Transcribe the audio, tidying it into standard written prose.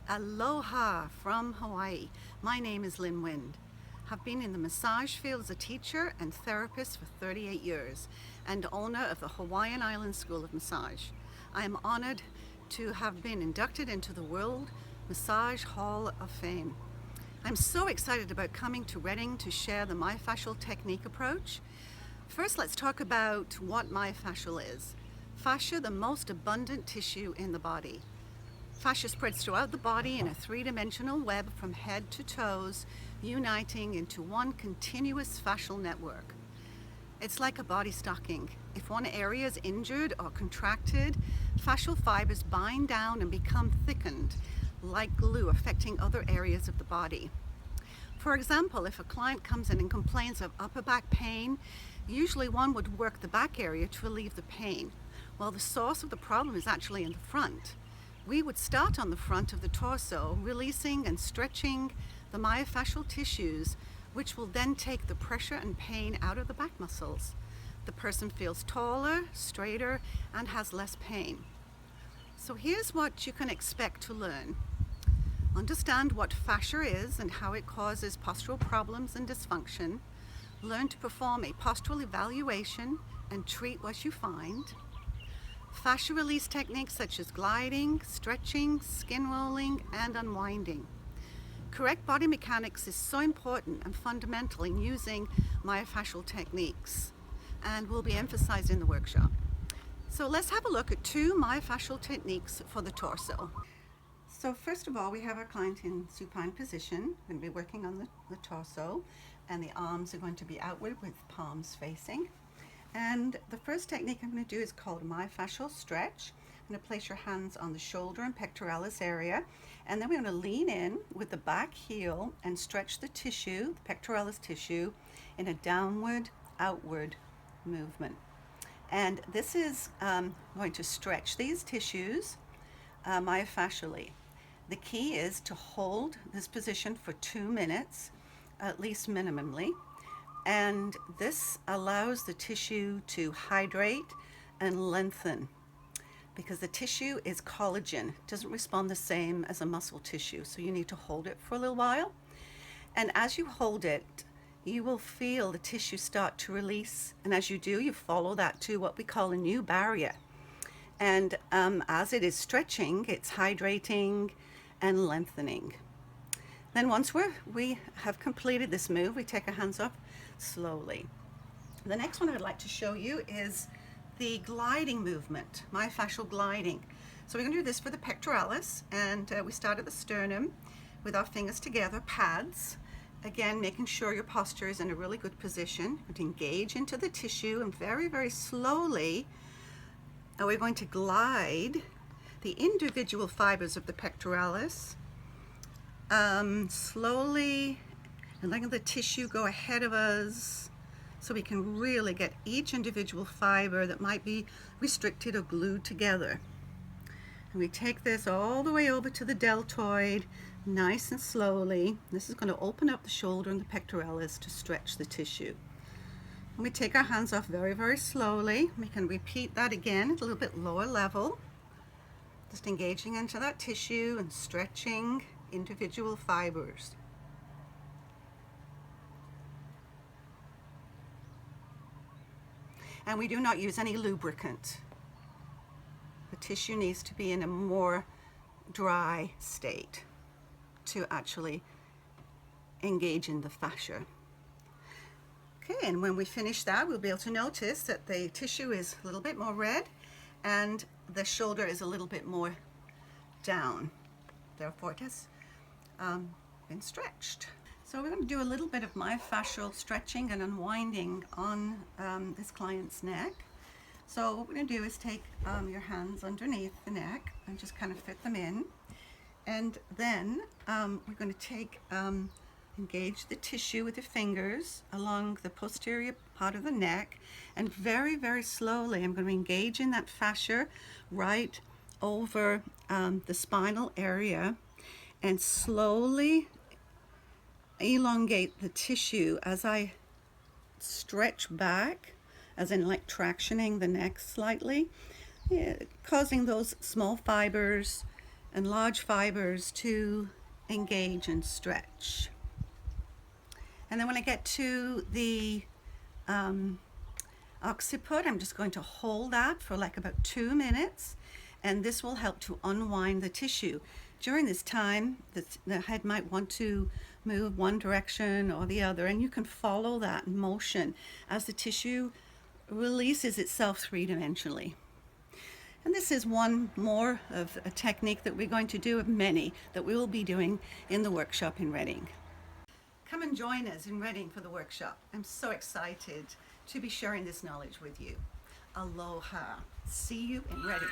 Aloha from Hawaii. My name is Lynn. Have been in the massage field as a teacher and therapist for 38 years and owner of the Hawaiian Island School of Massage. I am honored to have been inducted into the World Massage Hall of Fame. I'm so excited about coming to Reading to share the myofascial technique approach. First, let's talk about what myofascial is. Fascia, the most abundant tissue in the body. Fascia spreads throughout the body in a three-dimensional web from head to toes, uniting into one continuous fascial network. It's like a body stocking. If one area is injured or contracted, fascial fibers bind down and become thickened, like glue, affecting other areas of the body. For example, if a client comes in and complains of upper back pain, usually one would work the back area to relieve the pain, while the source of the problem is actually in the front. We would start on the front of the torso, releasing and stretching the myofascial tissues, which will then take the pressure and pain out of the back muscles. The person feels taller, straighter, and has less pain. So here's what you can expect to learn. Understand what fascia is and how it causes postural problems and dysfunction. Learn to perform a postural evaluation and treat what you find. Fascia release techniques such as gliding, stretching, skin rolling, and unwinding. Correct body mechanics is so important and fundamental in using myofascial techniques and will be emphasized in the workshop. So let's have a look at two myofascial techniques for the torso. So first of all, we have our client in supine position. We're going to be working on the torso, and the arms are going to be outward with palms facing. And the first technique I'm going to do is called myofascial stretch. I'm going to place your hands on the shoulder and pectoralis area, and then we're going to lean in with the back heel and stretch the tissue, the pectoralis tissue, in a downward, outward movement. And this is going to stretch these tissues myofascially. The key is to hold this position for 2 minutes, at least minimally. And this allows the tissue to hydrate and lengthen because the tissue is collagen. It doesn't respond the same as a muscle tissue, so you need to hold it for a little while. And as you hold it, you will feel the tissue start to release, and as you do, you follow that to what we call a new barrier. And as it is stretching, it's hydrating and lengthening. Then once we have completed this move, we take our hands off slowly. The next one I'd like to show you is the gliding movement, myofascial gliding. So we're going to do this for the pectoralis, and we start at the sternum with our fingers together, pads. Again, making sure your posture is in a really good position. We're going to engage into the tissue, and very, very slowly, we're going to glide the individual fibers of the pectoralis slowly, and letting the tissue go ahead of us so we can really get each individual fiber that might be restricted or glued together. And we take this all the way over to the deltoid, nice and slowly. This is going to open up the shoulder and the pectoralis to stretch the tissue. And we take our hands off very, very slowly. We can repeat that again at a little bit lower level. Just engaging into that tissue and stretching individual fibers. And we do not use any lubricant. The tissue needs to be in a more dry state to actually engage in the fascia. Okay, and when we finish that, we'll be able to notice that the tissue is a little bit more red and the shoulder is a little bit more down. Therefore, it has been stretched. So we're going to do a little bit of myofascial stretching and unwinding on this client's neck. So what we're going to do is take your hands underneath the neck and just kind of fit them in. And then we're going to engage the tissue with the fingers along the posterior part of the neck, and very, very slowly I'm going to engage in that fascia right over the spinal area and slowly elongate the tissue as I stretch back, as in like tractioning the neck slightly, causing those small fibers and large fibers to engage and stretch. And then when I get to the occiput, I'm just going to hold that for like about 2 minutes, and this will help to unwind the tissue. During this time, the head might want to move one direction or the other, and you can follow that motion as the tissue releases itself three-dimensionally. And this is one more of a technique that we're going to do, of many that we will be doing in the workshop in Reading. Come and join us in Reading for the workshop. I'm so excited to be sharing this knowledge with you. Aloha. See you in Reading.